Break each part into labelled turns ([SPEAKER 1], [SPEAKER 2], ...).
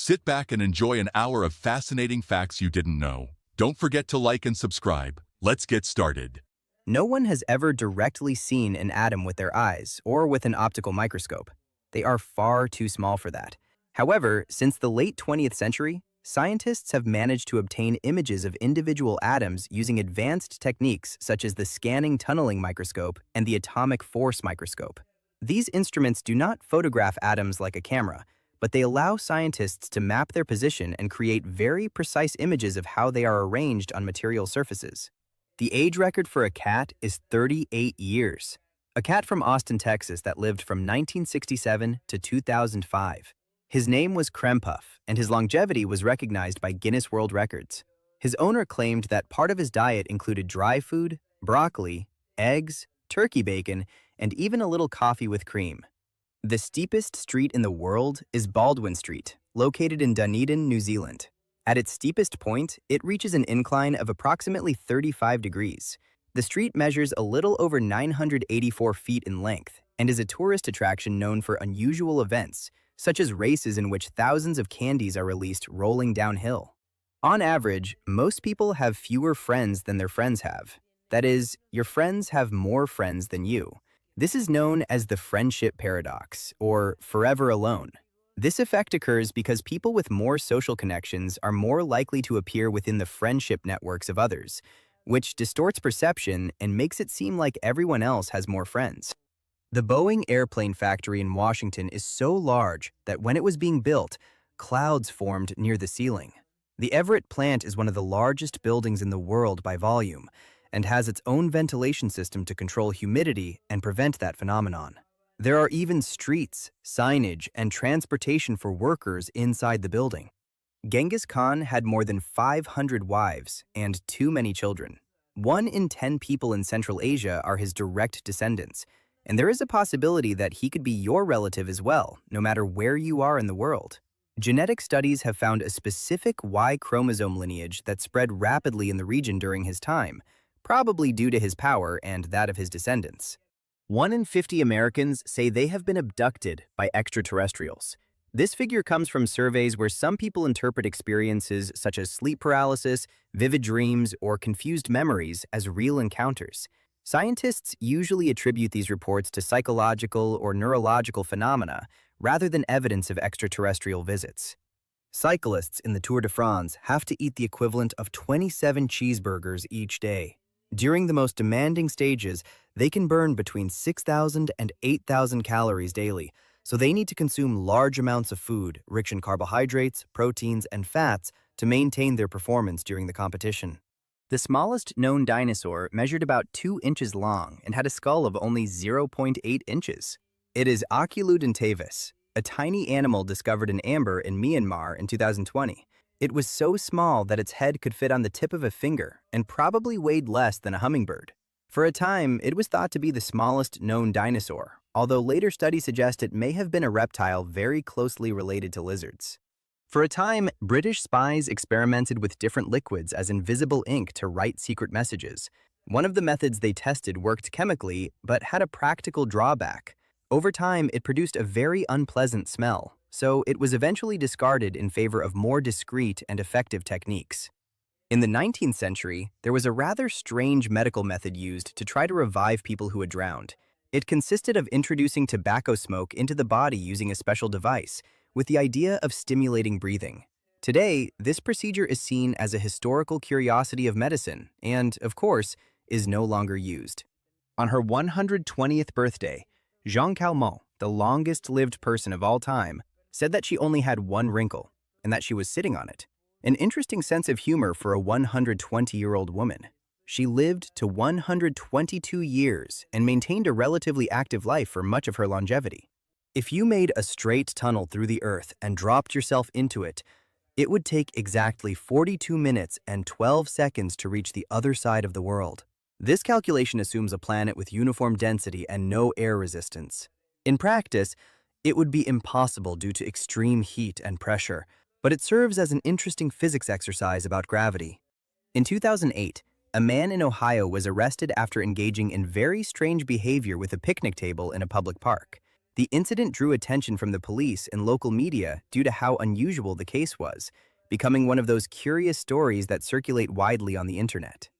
[SPEAKER 1] Sit back and enjoy an hour of fascinating facts you didn't know. Don't forget to like and subscribe. Let's get started.
[SPEAKER 2] No one has ever directly seen an atom with their eyes or with an optical microscope. They are far too small for that. However, since the late 20th century, scientists have managed to obtain images of individual atoms using advanced techniques such as the scanning tunneling microscope and the atomic force microscope. These instruments do not photograph atoms like a camera, but they allow scientists to map their position and create very precise images of how they are arranged on material surfaces. The age record for a cat is 38 years. A cat from Austin, Texas that lived from 1967 to 2005. His name was Krempuff, and his longevity was recognized by Guinness World Records. His owner claimed that part of his diet included dry food, broccoli, eggs, turkey bacon, and even a little coffee with cream. The steepest street in the world is Baldwin Street, located in Dunedin, New Zealand. At its steepest point, it reaches an incline of approximately 35 degrees. The street measures a little over 984 feet in length and is a tourist attraction known for unusual events, such as races in which thousands of candies are released rolling downhill. On average, most people have fewer friends than their friends have. That is, your friends have more friends than you. This is known as the friendship paradox, or forever alone. This effect occurs because people with more social connections are more likely to appear within the friendship networks of others, which distorts perception and makes it seem like everyone else has more friends. The Boeing airplane factory in Washington is so large that when it was being built, clouds formed near the ceiling. The Everett plant is one of the largest buildings in the world by volume and has its own ventilation system to control humidity and prevent that phenomenon. There are even streets, signage, and transportation for workers inside the building. Genghis Khan had more than 500 wives and too many children. 1 in 10 people in Central Asia are his direct descendants, and there is a possibility that he could be your relative as well, no matter where you are in the world. Genetic studies have found a specific Y chromosome lineage that spread rapidly in the region during his time, probably due to his power and that of his descendants. 1 in 50 Americans say they have been abducted by extraterrestrials. This figure comes from surveys where some people interpret experiences such as sleep paralysis, vivid dreams, or confused memories as real encounters. Scientists usually attribute these reports to psychological or neurological phenomena rather than evidence of extraterrestrial visits. Cyclists in the Tour de France have to eat the equivalent of 27 cheeseburgers each day. During the most demanding stages, they can burn between 6,000 and 8,000 calories daily, so they need to consume large amounts of food rich in carbohydrates, proteins, and fats to maintain their performance during the competition. The smallest known dinosaur measured about 2 inches long and had a skull of only 0.8 inches. It is Oculudentavis, a tiny animal discovered in amber in Myanmar in 2020. It was so small that its head could fit on the tip of a finger and probably weighed less than a hummingbird. For a time, it was thought to be the smallest known dinosaur, although later studies suggest it may have been a reptile very closely related to lizards. For a time, British spies experimented with different liquids as invisible ink to write secret messages. One of the methods they tested worked chemically, but had a practical drawback. Over time, it produced a very unpleasant smell, so it was eventually discarded in favor of more discreet and effective techniques. In the 19th century, there was a rather strange medical method used to try to revive people who had drowned. It consisted of introducing tobacco smoke into the body using a special device, with the idea of stimulating breathing. Today, this procedure is seen as a historical curiosity of medicine and, of course, is no longer used. On her 120th birthday, Jeanne Calment, the longest-lived person of all time, said that she only had 1 wrinkle and that she was sitting on it. An interesting sense of humor for a 120-year-old woman. She lived to 122 years and maintained a relatively active life for much of her longevity. If you made a straight tunnel through the Earth and dropped yourself into it, it would take exactly 42 minutes and 12 seconds to reach the other side of the world. This calculation assumes a planet with uniform density and no air resistance. In practice, it would be impossible due to extreme heat and pressure, but it serves as an interesting physics exercise about gravity. In 2008, a man in Ohio was arrested after engaging in very strange behavior with a picnic table in a public park. The incident drew attention from the police and local media due to how unusual the case was, becoming one of those curious stories that circulate widely on the internet.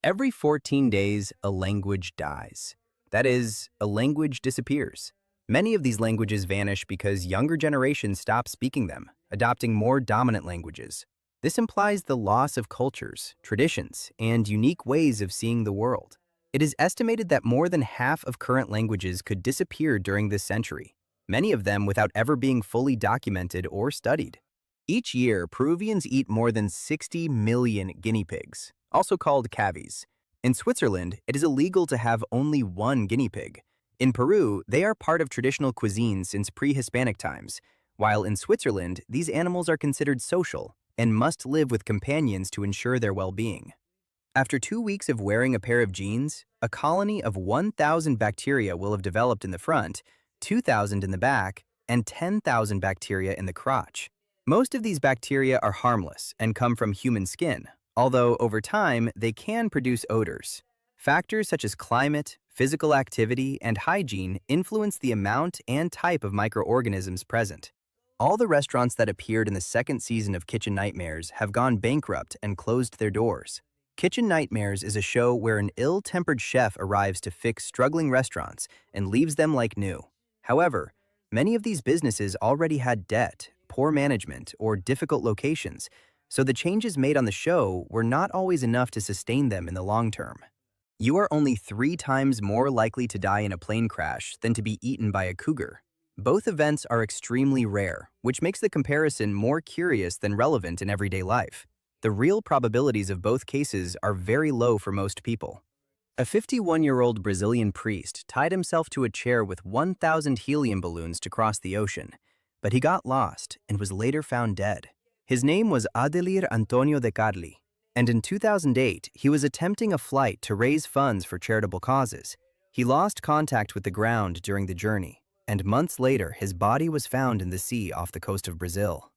[SPEAKER 2] Every 14 days, a language dies. That is, a language disappears. Many of these languages vanish because younger generations stop speaking them, adopting more dominant languages. This implies the loss of cultures, traditions, and unique ways of seeing the world. It is estimated that more than half of current languages could disappear during this century, many of them without ever being fully documented or studied. Each year, Peruvians eat more than 60 million guinea pigs, also called cavies. In Switzerland, it is illegal to have only one guinea pig. In Peru, they are part of traditional cuisine since pre-Hispanic times, while in Switzerland, these animals are considered social and must live with companions to ensure their well-being. After 2 weeks of wearing a pair of jeans, a colony of 1,000 bacteria will have developed in the front, 2,000 in the back, and 10,000 bacteria in the crotch. Most of these bacteria are harmless and come from human skin, although over time they can produce odors. Factors such as climate, physical activity, and hygiene influence the amount and type of microorganisms present. All the restaurants that appeared in the second season of Kitchen Nightmares have gone bankrupt and closed their doors. Kitchen Nightmares is a show where an ill-tempered chef arrives to fix struggling restaurants and leaves them like new. However, many of these businesses already had debt, poor management, or difficult locations, so the changes made on the show were not always enough to sustain them in the long term. You are only 3 times more likely to die in a plane crash than to be eaten by a cougar. Both events are extremely rare, which makes the comparison more curious than relevant in everyday life. The real probabilities of both cases are very low for most people. A 51-year-old Brazilian priest tied himself to a chair with 1,000 helium balloons to cross the ocean, but he got lost and was later found dead. His name was Adelir Antonio de Carli, and in 2008, he was attempting a flight to raise funds for charitable causes. He lost contact with the ground during the journey, and months later, his body was found in the sea off the coast of Brazil.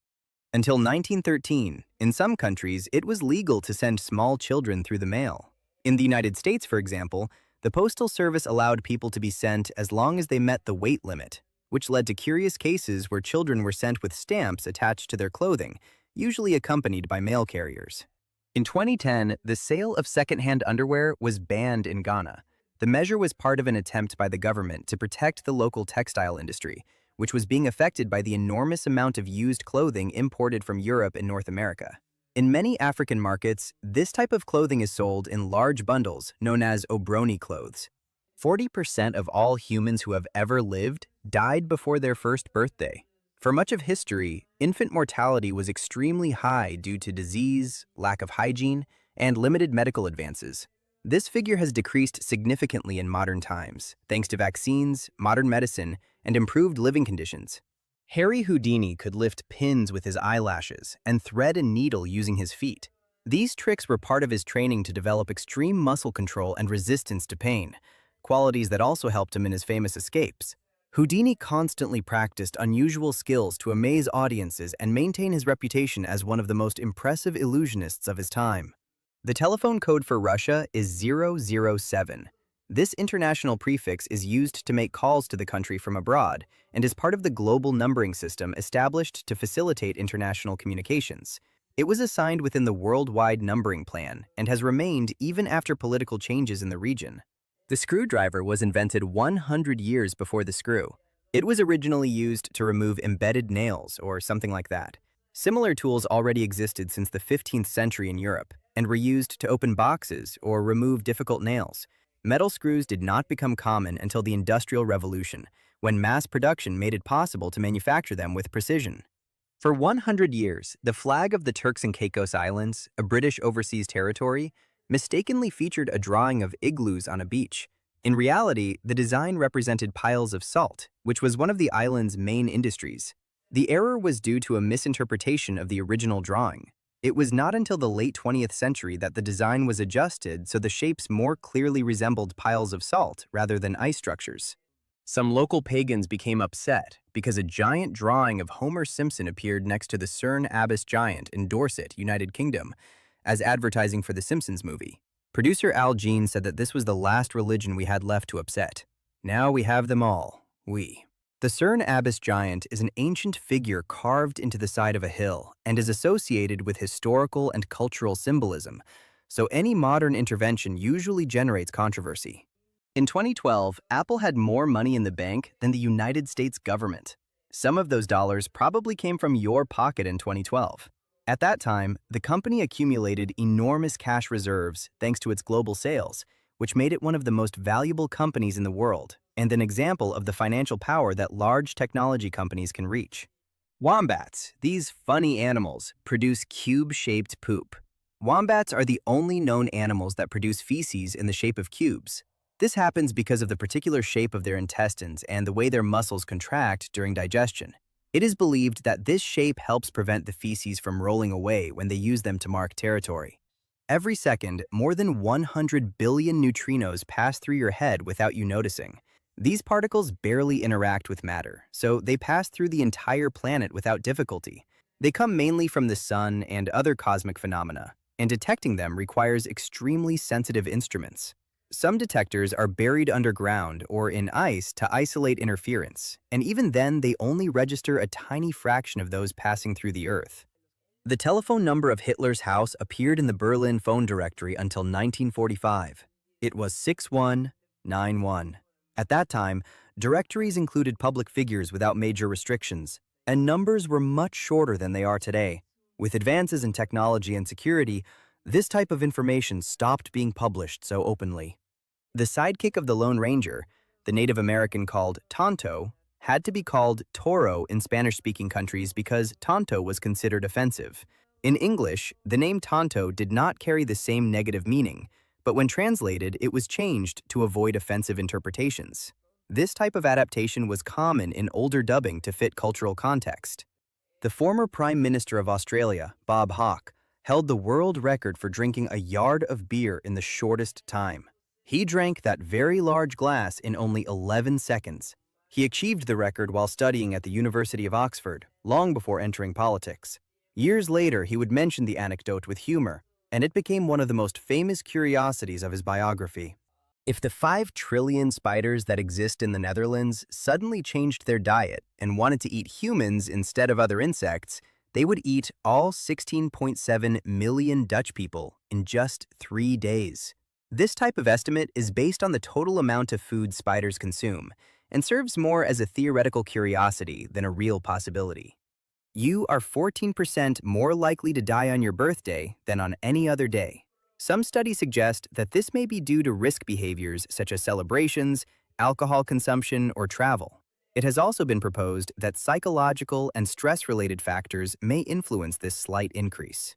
[SPEAKER 2] Until 1913, in some countries, it was legal to send small children through the mail. In the United States, for example, the Postal Service allowed people to be sent as long as they met the weight limit, which led to curious cases where children were sent with stamps attached to their clothing, usually accompanied by mail carriers. In 2010, the sale of secondhand underwear was banned in Ghana. The measure was part of an attempt by the government to protect the local textile industry, which was being affected by the enormous amount of used clothing imported from Europe and North America. In many African markets, this type of clothing is sold in large bundles known as Obroni clothes. 40% of all humans who have ever lived died before their first birthday. For much of history, infant mortality was extremely high due to disease, lack of hygiene, and limited medical advances. This figure has decreased significantly in modern times, thanks to vaccines, modern medicine, and improved living conditions. Harry Houdini could lift pins with his eyelashes and thread a needle using his feet. These tricks were part of his training to develop extreme muscle control and resistance to pain, qualities that also helped him in his famous escapes. Houdini constantly practiced unusual skills to amaze audiences and maintain his reputation as one of the most impressive illusionists of his time. The telephone code for Russia is 007. This international prefix is used to make calls to the country from abroad and is part of the global numbering system established to facilitate international communications. It was assigned within the worldwide numbering plan and has remained even after political changes in the region. The screwdriver was invented 100 years before the screw. It was originally used to remove embedded nails or something like that. Similar tools already existed since the 15th century in Europe and were used to open boxes or remove difficult nails. Metal screws did not become common until the Industrial Revolution, when mass production made it possible to manufacture them with precision. For 100 years, the flag of the Turks and Caicos Islands, a British overseas territory, mistakenly featured a drawing of igloos on a beach. In reality, the design represented piles of salt, which was one of the island's main industries. The error was due to a misinterpretation of the original drawing. It was not until the late 20th century that the design was adjusted so the shapes more clearly resembled piles of salt rather than ice structures. Some local pagans became upset because a giant drawing of Homer Simpson appeared next to the Cerne Abbas giant in Dorset, United Kingdom, as advertising for the Simpsons movie. Producer Al Jean said that this was the last religion we had left to upset. Now we have them all. We. The Cern Abyss giant is an ancient figure carved into the side of a hill and is associated with historical and cultural symbolism, so any modern intervention usually generates controversy. In 2012, Apple had more money in the bank than the United States government. Some of those dollars probably came from your pocket in 2012. At that time, the company accumulated enormous cash reserves thanks to its global sales, which made it one of the most valuable companies in the world and an example of the financial power that large technology companies can reach. Wombats, these funny animals, produce cube-shaped poop. Wombats are the only known animals that produce feces in the shape of cubes. This happens because of the particular shape of their intestines and the way their muscles contract during digestion. It is believed that this shape helps prevent the feces from rolling away when they use them to mark territory. Every second, more than 100 billion neutrinos pass through your head without you noticing. These particles barely interact with matter, so they pass through the entire planet without difficulty. They come mainly from the sun and other cosmic phenomena, and detecting them requires extremely sensitive instruments. Some detectors are buried underground or in ice to isolate interference, and even then they only register a tiny fraction of those passing through the Earth. The telephone number of Hitler's house appeared in the Berlin phone directory until 1945. It was 6191. At that time, directories included public figures without major restrictions, and numbers were much shorter than they are today. With advances in technology and security, this type of information stopped being published so openly. The sidekick of the Lone Ranger, the Native American called Tonto, had to be called Toro in Spanish-speaking countries because Tonto was considered offensive. In English, the name Tonto did not carry the same negative meaning, but when translated, it was changed to avoid offensive interpretations. This type of adaptation was common in older dubbing to fit cultural context. The former Prime Minister of Australia, Bob Hawke, held the world record for drinking a yard of beer in the shortest time. He drank that very large glass in only 11 seconds. He achieved the record while studying at the University of Oxford, long before entering politics. Years later, he would mention the anecdote with humor, and it became one of the most famous curiosities of his biography. If the 5 trillion spiders that exist in the Netherlands suddenly changed their diet and wanted to eat humans instead of other insects, they would eat all 16.7 million Dutch people in just 3 days. This type of estimate is based on the total amount of food spiders consume and serves more as a theoretical curiosity than a real possibility. You are 14% more likely to die on your birthday than on any other day. Some studies suggest that this may be due to risk behaviors such as celebrations, alcohol consumption, or travel. It has also been proposed that psychological and stress-related factors may influence this slight increase.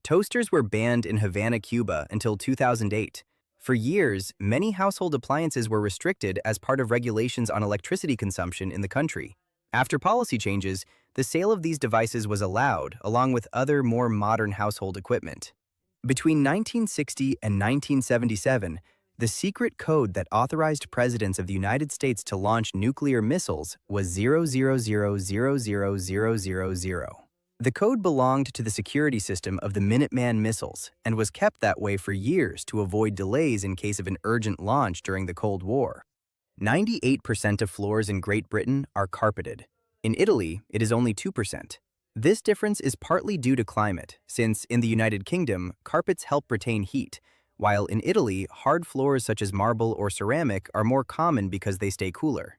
[SPEAKER 2] Toasters were banned in Havana, Cuba until 2008. For years, many household appliances were restricted as part of regulations on electricity consumption in the country. After policy changes, the sale of these devices was allowed, along with other more modern household equipment. Between 1960 and 1977, the secret code that authorized presidents of the United States to launch nuclear missiles was 000000000. The code belonged to the security system of the Minuteman missiles and was kept that way for years to avoid delays in case of an urgent launch during the Cold War. 98% of floors in Great Britain are carpeted. In Italy, it is only 2%. This difference is partly due to climate, since in the United Kingdom, carpets help retain heat, while in Italy, hard floors such as marble or ceramic are more common because they stay cooler.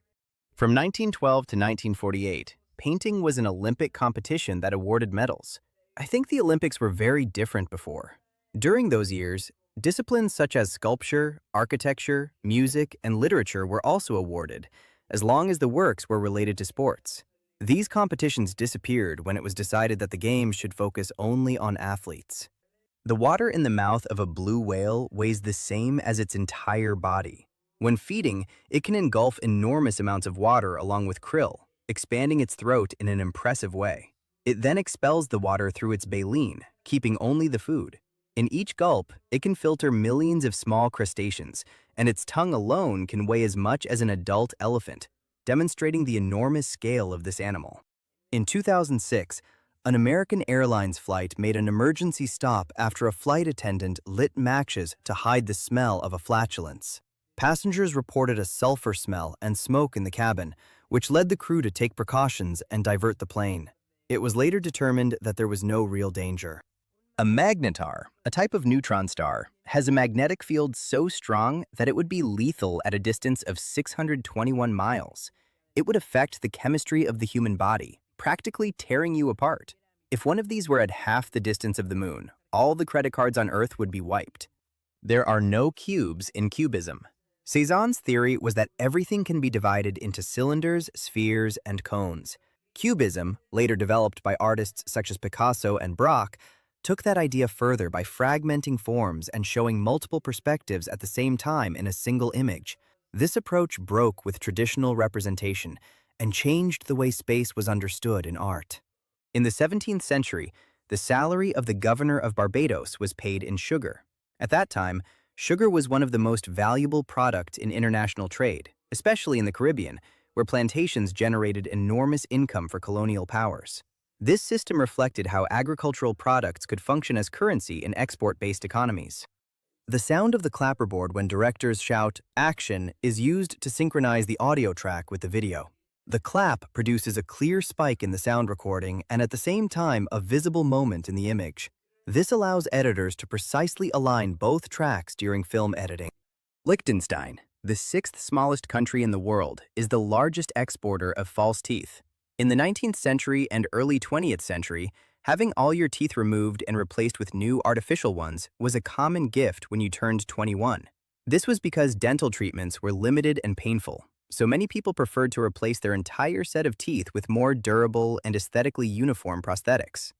[SPEAKER 2] From 1912 to 1948, painting was an Olympic competition that awarded medals. I think the Olympics were very different before. During those years, disciplines such as sculpture, architecture, music, and literature were also awarded, as long as the works were related to sports. These competitions disappeared when it was decided that the games should focus only on athletes. The water in the mouth of a blue whale weighs the same as its entire body. When feeding, it can engulf enormous amounts of water along with krill, expanding its throat in an impressive way. It then expels the water through its baleen, keeping only the food. In each gulp, it can filter millions of small crustaceans, and its tongue alone can weigh as much as an adult elephant, demonstrating the enormous scale of this animal. In 2006, an American Airlines flight made an emergency stop after a flight attendant lit matches to hide the smell of a flatulence. Passengers reported a sulfur smell and smoke in the cabin, which led the crew to take precautions and divert the plane. It was later determined that there was no real danger. A magnetar, a type of neutron star, has a magnetic field so strong that it would be lethal at a distance of 621 miles. It would affect the chemistry of the human body, practically tearing you apart. If one of these were at half the distance of the moon, all the credit cards on Earth would be wiped. There are no cubes in cubism. Cézanne's theory was that everything can be divided into cylinders, spheres, and cones. Cubism, later developed by artists such as Picasso and Braque, took that idea further by fragmenting forms and showing multiple perspectives at the same time in a single image. This approach broke with traditional representation and changed the way space was understood in art. In the 17th century, the salary of the governor of Barbados was paid in sugar. At that time, sugar was one of the most valuable products in international trade, especially in the Caribbean, where plantations generated enormous income for colonial powers. This system reflected how agricultural products could function as currency in export-based economies. The sound of the clapperboard when directors shout, "Action," is used to synchronize the audio track with the video. The clap produces a clear spike in the sound recording and at the same time a visible moment in the image. This allows editors to precisely align both tracks during film editing. Liechtenstein, the sixth smallest country in the world, is the largest exporter of false teeth. In the 19th century and early 20th century, having all your teeth removed and replaced with new artificial ones was a common gift when you turned 21. This was because dental treatments were limited and painful, so many people preferred to replace their entire set of teeth with more durable and aesthetically uniform prosthetics.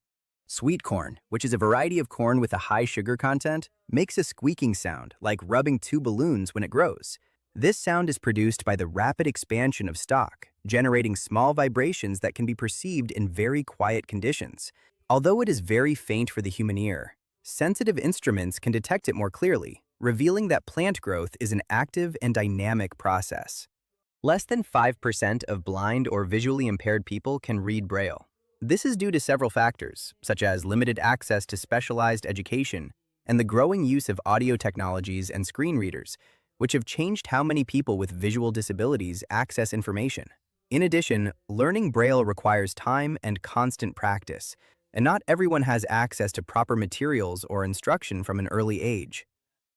[SPEAKER 2] Sweet corn, which is a variety of corn with a high sugar content, makes a squeaking sound like rubbing two balloons when it grows. This sound is produced by the rapid expansion of stalk, generating small vibrations that can be perceived in very quiet conditions. Although it is very faint for the human ear, sensitive instruments can detect it more clearly, revealing that plant growth is an active and dynamic process. Less than 5% of blind or visually impaired people can read Braille. This is due to several factors, such as limited access to specialized education and the growing use of audio technologies and screen readers, which have changed how many people with visual disabilities access information. In addition, learning Braille requires time and constant practice, and not everyone has access to proper materials or instruction from an early age.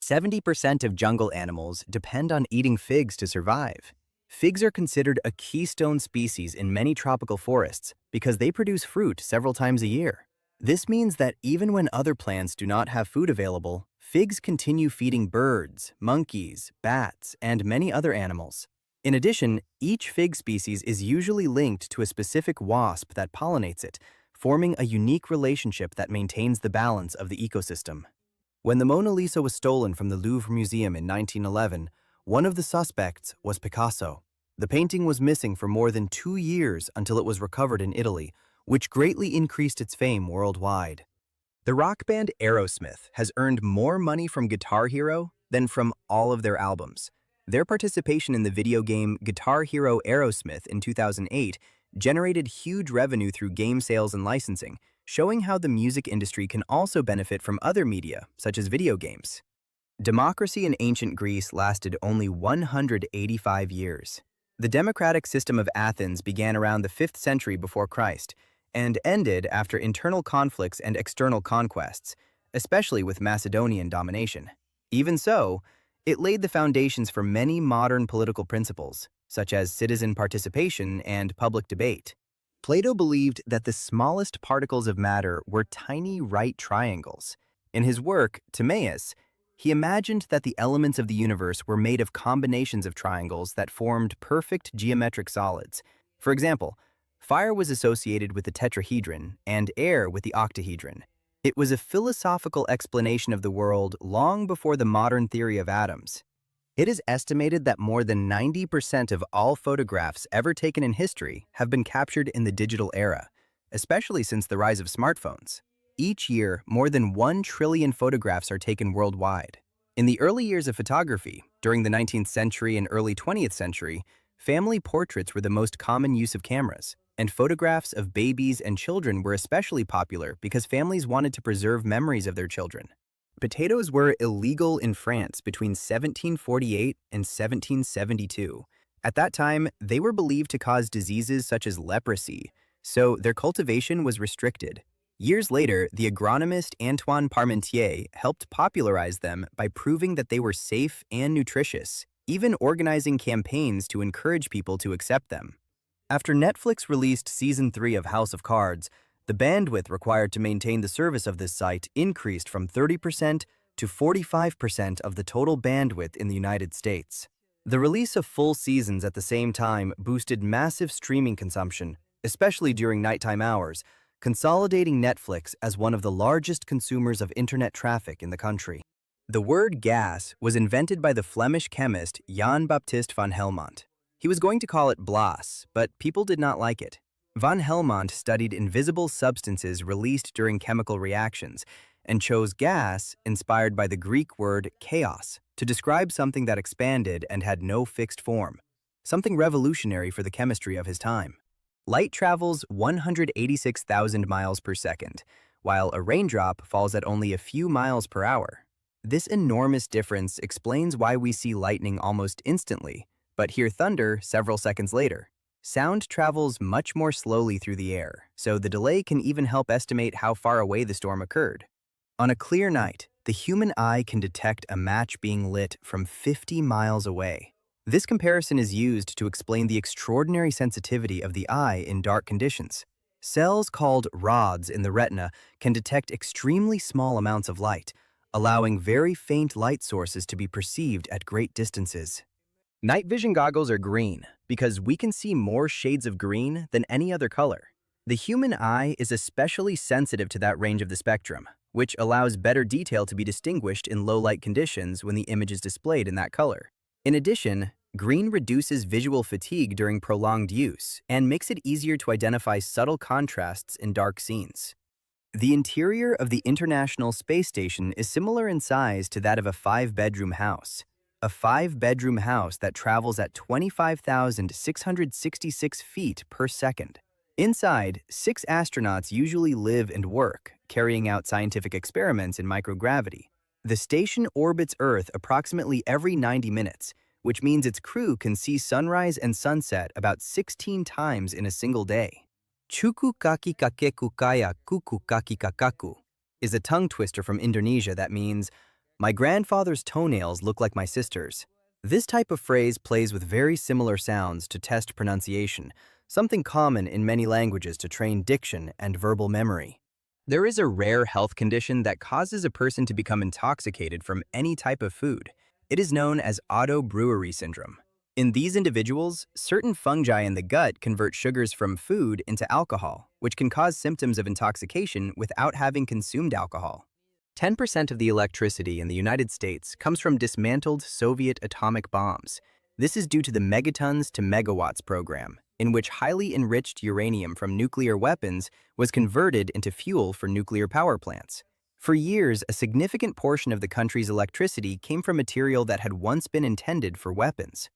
[SPEAKER 2] 70% of jungle animals depend on eating figs to survive. Figs are considered a keystone species in many tropical forests because they produce fruit several times a year. This means that even when other plants do not have food available, figs continue feeding birds, monkeys, bats, and many other animals. In addition, each fig species is usually linked to a specific wasp that pollinates it, forming a unique relationship that maintains the balance of the ecosystem. When the Mona Lisa was stolen from the Louvre Museum in 1911, one of the suspects was Picasso. The painting was missing for more than 2 years until it was recovered in Italy, which greatly increased its fame worldwide. The rock band Aerosmith has earned more money from Guitar Hero than from all of their albums. Their participation in the video game Guitar Hero Aerosmith in 2008 generated huge revenue through game sales and licensing, showing how the music industry can also benefit from other media, such as video games. Democracy in ancient Greece lasted only 185 years. The democratic system of Athens began around the 5th century before Christ, and ended after internal conflicts and external conquests, especially with Macedonian domination. Even so, it laid the foundations for many modern political principles, such as citizen participation and public debate. Plato believed that the smallest particles of matter were tiny right triangles. In his work, Timaeus, he imagined that the elements of the universe were made of combinations of triangles that formed perfect geometric solids. For example, fire was associated with the tetrahedron and air with the octahedron. It was a philosophical explanation of the world long before the modern theory of atoms. It is estimated that more than 90% of all photographs ever taken in history have been captured in the digital era, especially since the rise of smartphones. Each year, more than 1 trillion photographs are taken worldwide. In the early years of photography, during the 19th century and early 20th century, family portraits were the most common use of cameras, and photographs of babies and children were especially popular because families wanted to preserve memories of their children. Potatoes were illegal in France between 1748 and 1772. At that time, they were believed to cause diseases such as leprosy, so their cultivation was restricted. Years later, the agronomist Antoine Parmentier helped popularize them by proving that they were safe and nutritious, even organizing campaigns to encourage people to accept them. After Netflix released Season 3 of House of Cards, the bandwidth required to maintain the service of this site increased from 30% to 45% of the total bandwidth in the United States. The release of full seasons at the same time boosted massive streaming consumption, especially during nighttime hours, consolidating Netflix as one of the largest consumers of internet traffic in the country. The word gas was invented by the Flemish chemist Jan Baptist van Helmont. He was going to call it blas, but people did not like it. Van Helmont studied invisible substances released during chemical reactions and chose gas, inspired by the Greek word chaos, to describe something that expanded and had no fixed form, something revolutionary for the chemistry of his time. Light travels 186,000 miles per second, while a raindrop falls at only a few miles per hour. This enormous difference explains why we see lightning almost instantly, but hear thunder several seconds later. Sound travels much more slowly through the air, so the delay can even help estimate how far away the storm occurred. On a clear night, the human eye can detect a match being lit from 50 miles away. This comparison is used to explain the extraordinary sensitivity of the eye in dark conditions. Cells called rods in the retina can detect extremely small amounts of light, allowing very faint light sources to be perceived at great distances. Night vision goggles are green because we can see more shades of green than any other color. The human eye is especially sensitive to that range of the spectrum, which allows better detail to be distinguished in low light conditions when the image is displayed in that color. In addition, green reduces visual fatigue during prolonged use and makes it easier to identify subtle contrasts in dark scenes. The interior of the International Space Station is similar in size to that of a 5-bedroom house. A 5-bedroom house that travels at 25,666 feet per second. Inside, 6 astronauts usually live and work, carrying out scientific experiments in microgravity. The station orbits Earth approximately every 90 minutes, which means its crew can see sunrise and sunset about 16 times in a single day. Chuku kaki kakeku kaya kuku kaki kakaku is a tongue twister from Indonesia that means, "My grandfather's toenails look like my sister's." This type of phrase plays with very similar sounds to test pronunciation, something common in many languages to train diction and verbal memory. There is a rare health condition that causes a person to become intoxicated from any type of food. It is known as auto-brewery syndrome. In these individuals, certain fungi in the gut convert sugars from food into alcohol, which can cause symptoms of intoxication without having consumed alcohol. 10% of the electricity in the United States comes from dismantled Soviet atomic bombs. This is due to the megatons to megawatts program, in which highly enriched uranium from nuclear weapons was converted into fuel for nuclear power plants. For years, a significant portion of the country's electricity came from material that had once been intended for weapons.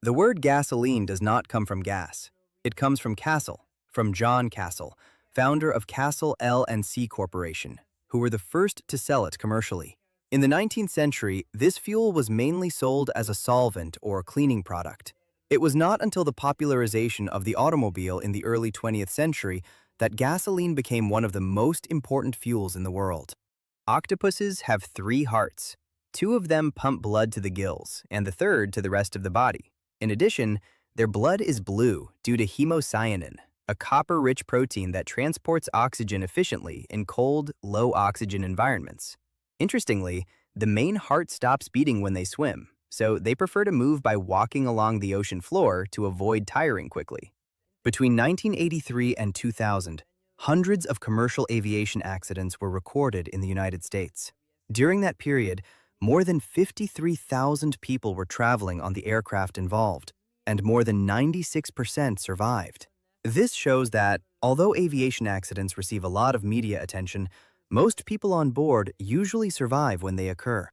[SPEAKER 2] The word gasoline does not come from gas. It comes from Castle, from John Castle, founder of Castle L&C Corporation, who were the first to sell it commercially. In the 19th century, this fuel was mainly sold as a solvent or cleaning product. It was not until the popularization of the automobile in the early 20th century that gasoline became one of the most important fuels in the world. Octopuses have 3 hearts. 2 of them pump blood to the gills, and the third to the rest of the body. In addition, their blood is blue due to hemocyanin, a copper-rich protein that transports oxygen efficiently in cold, low-oxygen environments. Interestingly, the main heart stops beating when they swim, so they prefer to move by walking along the ocean floor to avoid tiring quickly. Between 1983 and 2000, hundreds of commercial aviation accidents were recorded in the United States. During that period, more than 53,000 people were traveling on the aircraft involved, and more than 96% survived. This shows that, although aviation accidents receive a lot of media attention, most people on board usually survive when they occur.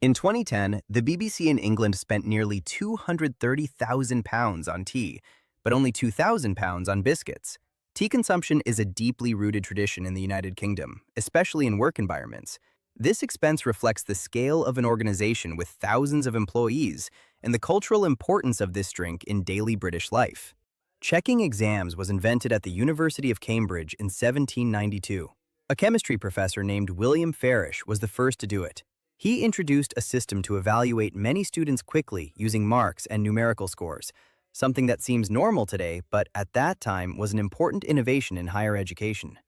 [SPEAKER 2] In 2010, the BBC in England spent nearly £230,000 on tea, but only £2,000 on biscuits. Tea consumption is a deeply rooted tradition in the United Kingdom, especially in work environments. This expense reflects the scale of an organization with thousands of employees and the cultural importance of this drink in daily British life. Checking exams was invented at the University of Cambridge in 1792. A chemistry professor named William Farish was the first to do it. He introduced a system to evaluate many students quickly using marks and numerical scores, something that seems normal today, but at that time was an important innovation in higher education.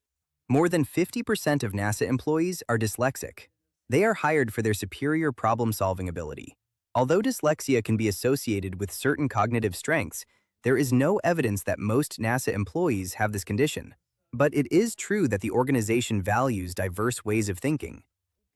[SPEAKER 2] More than 50% of NASA employees are dyslexic. They are hired for their superior problem-solving ability. Although dyslexia can be associated with certain cognitive strengths, there is no evidence that most NASA employees have this condition. But it is true that the organization values diverse ways of thinking.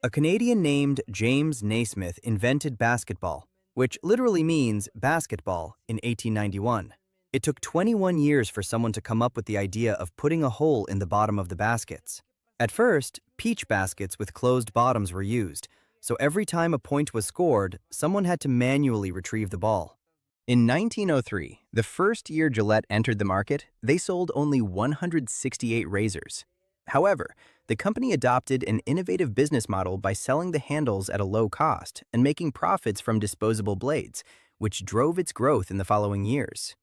[SPEAKER 2] A Canadian named James Naismith invented basketball, which literally means basketball, in 1891. It took 21 years for someone to come up with the idea of putting a hole in the bottom of the baskets. At first, peach baskets with closed bottoms were used, so every time a point was scored, someone had to manually retrieve the ball. In 1903, the first year Gillette entered the market, they sold only 168 razors. However, the company adopted an innovative business model by selling the handles at a low cost and making profits from disposable blades, which drove its growth in the following years.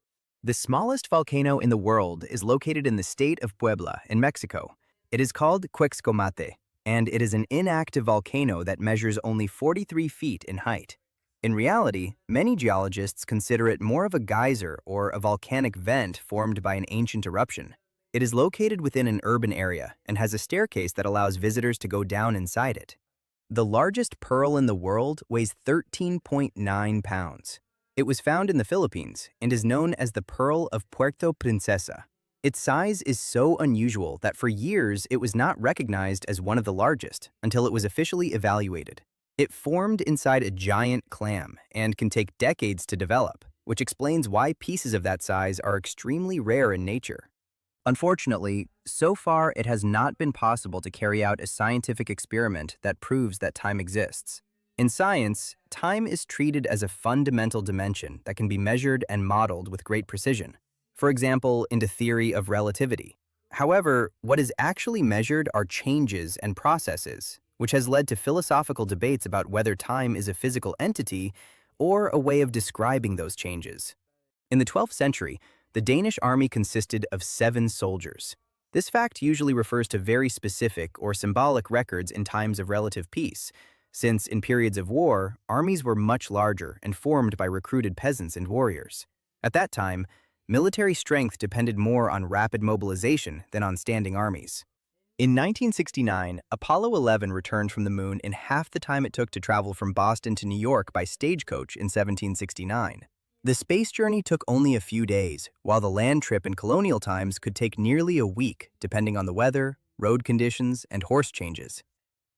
[SPEAKER 2] The smallest volcano in the world is located in the state of Puebla in Mexico. It is called Quixcomate, and it is an inactive volcano that measures only 43 feet in height. In reality, many geologists consider it more of a geyser or a volcanic vent formed by an ancient eruption. It is located within an urban area and has a staircase that allows visitors to go down inside it. The largest pearl in the world weighs 13.9 pounds. It was found in the Philippines and is known as the Pearl of Puerto Princesa. Its size is so unusual that for years it was not recognized as one of the largest until it was officially evaluated. It formed inside a giant clam and can take decades to develop, which explains why pieces of that size are extremely rare in nature. Unfortunately, so far it has not been possible to carry out a scientific experiment that proves that time exists. In science, time is treated as a fundamental dimension that can be measured and modeled with great precision. For example, in the theory of relativity. However, what is actually measured are changes and processes, which has led to philosophical debates about whether time is a physical entity or a way of describing those changes. In the 12th century, the Danish army consisted of 7 soldiers. This fact usually refers to very specific or symbolic records in times of relative peace, since in periods of war, armies were much larger and formed by recruited peasants and warriors. At that time, military strength depended more on rapid mobilization than on standing armies. In 1969, Apollo 11 returned from the moon in half the time it took to travel from Boston to New York by stagecoach in 1769. The space journey took only a few days, while the land trip in colonial times could take nearly a week, depending on the weather, road conditions, and horse changes.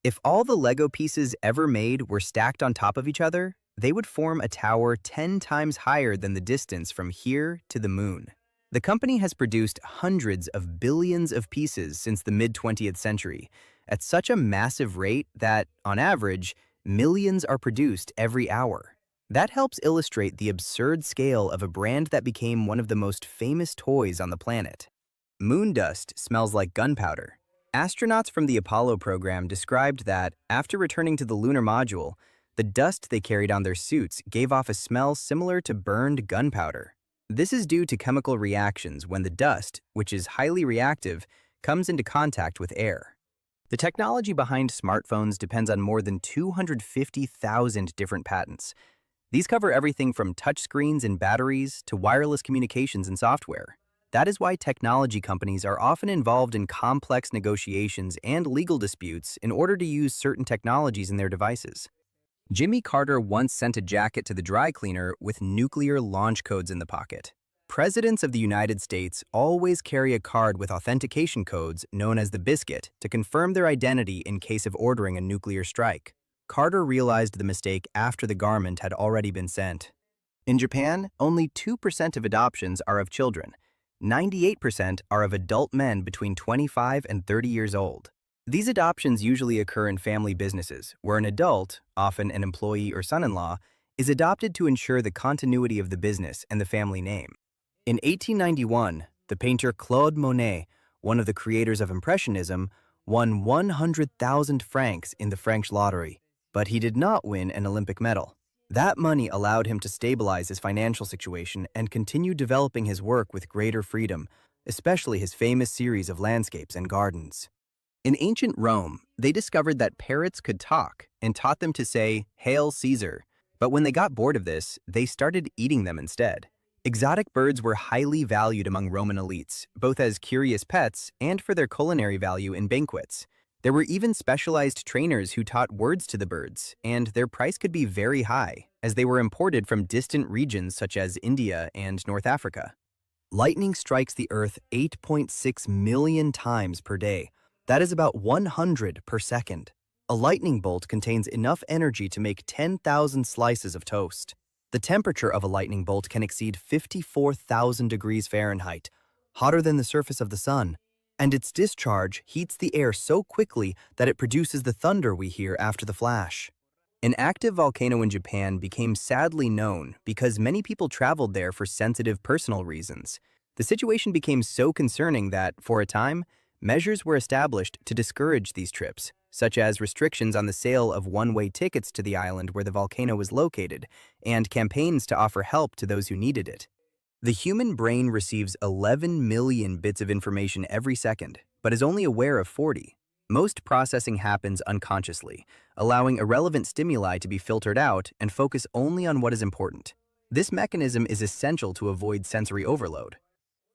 [SPEAKER 2] If all the Lego pieces ever made were stacked on top of each other, they would form a tower 10 times higher than the distance from here to the moon. The company has produced hundreds of billions of pieces since the mid-20th century, at such a massive rate that, on average, millions are produced every hour. That helps illustrate the absurd scale of a brand that became one of the most famous toys on the planet. Moon dust smells like gunpowder. Astronauts from the Apollo program described that, after returning to the lunar module, the dust they carried on their suits gave off a smell similar to burned gunpowder. This is due to chemical reactions when the dust, which is highly reactive, comes into contact with air. The technology behind smartphones depends on more than 250,000 different patents. These cover everything from touchscreens and batteries to wireless communications and software. That is why technology companies are often involved in complex negotiations and legal disputes in order to use certain technologies in their devices. Jimmy Carter once sent a jacket to the dry cleaner with nuclear launch codes in the pocket. Presidents of the United States always carry a card with authentication codes known as the biscuit to confirm their identity in case of ordering a nuclear strike. Carter realized the mistake after the garment had already been sent. In Japan, only 2% of adoptions are of children. 98% are of adult men between 25 and 30 years old. These adoptions usually occur in family businesses, where an adult, often an employee or son-in-law, is adopted to ensure the continuity of the business and the family name. In 1891, the painter Claude Monet, one of the creators of Impressionism, won 100,000 francs in the French lottery, but he did not win an Olympic medal. That money allowed him to stabilize his financial situation and continue developing his work with greater freedom, especially his famous series of landscapes and gardens. In ancient Rome, they discovered that parrots could talk and taught them to say, "Hail Caesar." But when they got bored of this, they started eating them instead. Exotic birds were highly valued among Roman elites, both as curious pets and for their culinary value in banquets. There were even specialized trainers who taught words to the birds, and their price could be very high, as they were imported from distant regions such as India and North Africa. Lightning strikes the Earth 8.6 million times per day. That is about 100 per second. A lightning bolt contains enough energy to make 10,000 slices of toast. The temperature of a lightning bolt can exceed 54,000 degrees Fahrenheit, hotter than the surface of the sun, and its discharge heats the air so quickly that it produces the thunder we hear after the flash. An active volcano in Japan became sadly known because many people traveled there for sensitive personal reasons. The situation became so concerning that, for a time, measures were established to discourage these trips, such as restrictions on the sale of one-way tickets to the island where the volcano was located, and campaigns to offer help to those who needed it. The human brain receives 11 million bits of information every second, but is only aware of 40. Most processing happens unconsciously, allowing irrelevant stimuli to be filtered out and focus only on what is important. This mechanism is essential to avoid sensory overload.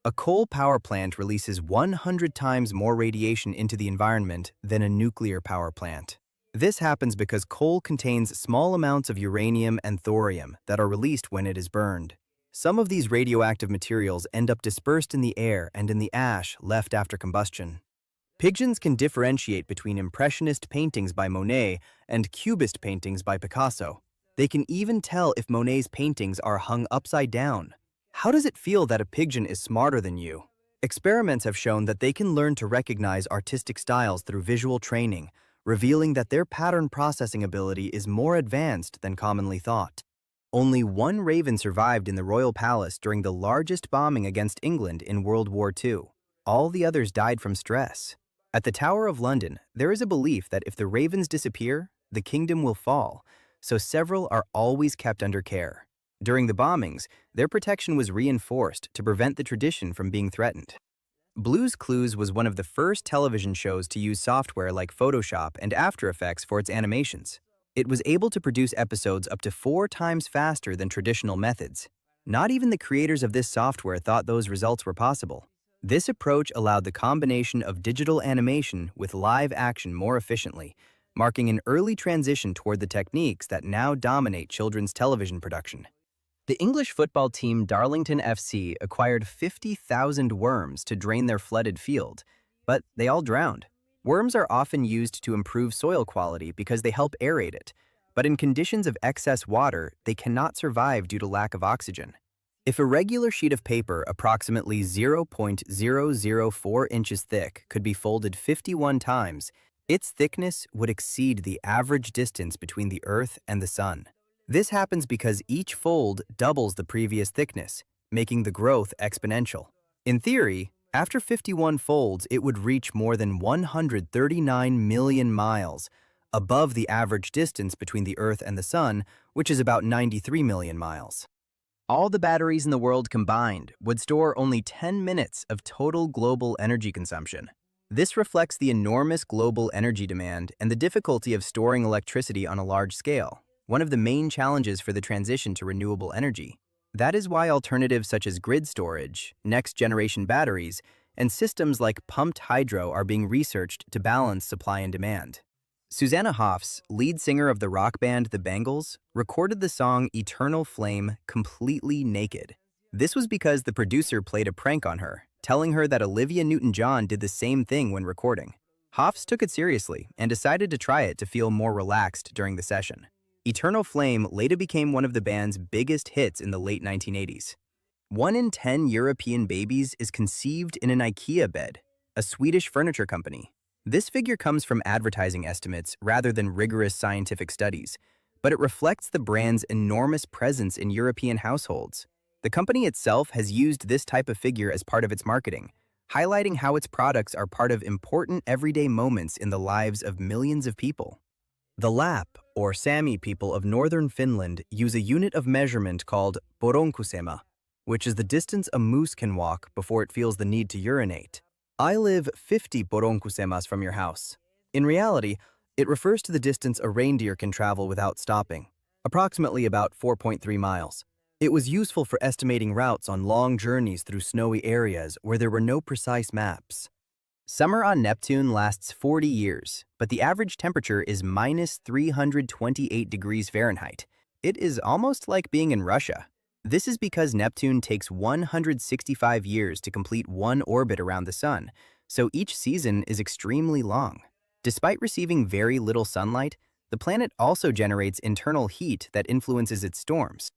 [SPEAKER 2] A coal power plant releases 100 times more radiation into the environment than a nuclear power plant. This happens because coal contains small amounts of uranium and thorium that are released when it is burned. Some of these radioactive materials end up dispersed in the air and in the ash left after combustion. Pigeons can differentiate between Impressionist paintings by Monet and Cubist paintings by Picasso. They can even tell if Monet's paintings are hung upside down. How does it feel that a pigeon is smarter than you? Experiments have shown that they can learn to recognize artistic styles through visual training, revealing that their pattern processing ability is more advanced than commonly thought. Only one raven survived in the royal palace during the largest bombing against England in World War II. All the others died from stress. At the Tower of London, there is a belief that if the ravens disappear, the kingdom will fall, so several are always kept under care. During the bombings, their protection was reinforced to prevent the tradition from being threatened. Blue's Clues was one of the first television shows to use software like Photoshop and After Effects for its animations. It was able to produce episodes up to 4 times faster than traditional methods. Not even the creators of this software thought those results were possible. This approach allowed the combination of digital animation with live action more efficiently, marking an early transition toward the techniques that now dominate children's television production. The English football team Darlington FC acquired 50,000 worms to drain their flooded field, but they all drowned. Worms are often used to improve soil quality because they help aerate it, but in conditions of excess water, they cannot survive due to lack of oxygen. If a regular sheet of paper approximately 0.004 inches thick could be folded 51 times, its thickness would exceed the average distance between the Earth and the Sun. This happens because each fold doubles the previous thickness, making the growth exponential. In theory, after 51 folds, it would reach more than 139 million miles, above the average distance between the Earth and the Sun, which is about 93 million miles. All the batteries in the world combined would store only 10 minutes of total global energy consumption. This reflects the enormous global energy demand and the difficulty of storing electricity on a large scale, one of the main challenges for the transition to renewable energy. That is why alternatives such as grid storage, next-generation batteries, and systems like pumped hydro are being researched to balance supply and demand. Susanna Hoffs, lead singer of the rock band The Bangles, recorded the song Eternal Flame completely naked. This was because the producer played a prank on her, telling her that Olivia Newton-John did the same thing when recording. Hoffs took it seriously and decided to try it to feel more relaxed during the session. Eternal Flame later became one of the band's biggest hits in the late 1980s. 1 in 10 European babies is conceived in an IKEA bed, a Swedish furniture company. This figure comes from advertising estimates rather than rigorous scientific studies, but it reflects the brand's enormous presence in European households. The company itself has used this type of figure as part of its marketing, highlighting how its products are part of important everyday moments in the lives of millions of people. The Lapp, or Sami people of northern Finland use a unit of measurement called poronkusema, which is the distance a moose can walk before it feels the need to urinate. I live 50 poronkusemas from your house. In reality, it refers to the distance a reindeer can travel without stopping, approximately about 4.3 miles. It was useful for estimating routes on long journeys through snowy areas where there were no precise maps. Summer on Neptune lasts 40 years, but the average temperature is minus 328 degrees Fahrenheit. It is almost like being in Russia. This is because Neptune takes 165 years to complete one orbit around the Sun, so each season is extremely long. Despite receiving very little sunlight, the planet also generates internal heat that influences its storms.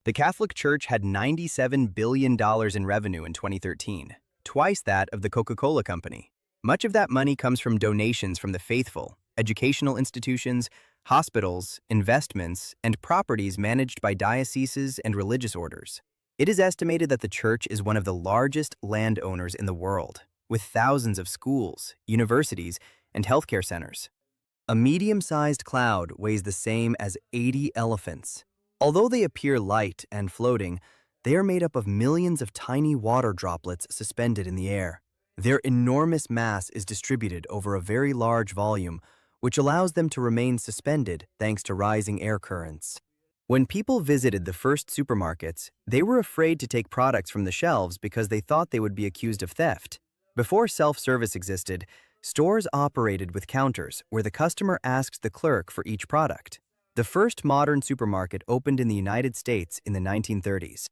[SPEAKER 2] The Catholic Church had $97 billion in revenue in 2013, twice that of the Coca-Cola Company. Much of that money comes from donations from the faithful, educational institutions, hospitals, investments, and properties managed by dioceses and religious orders. It is estimated that the church is one of the largest landowners in the world, with thousands of schools, universities, and healthcare centers. A medium-sized cloud weighs the same as 80 elephants. Although they appear light and floating, they are made up of millions of tiny water droplets suspended in the air. Their enormous mass is distributed over a very large volume, which allows them to remain suspended thanks to rising air currents. When people visited the first supermarkets, they were afraid to take products from the shelves because they thought they would be accused of theft. Before self-service existed, stores operated with counters where the customer asked the clerk for each product. The first modern supermarket opened in the United States in the 1930s.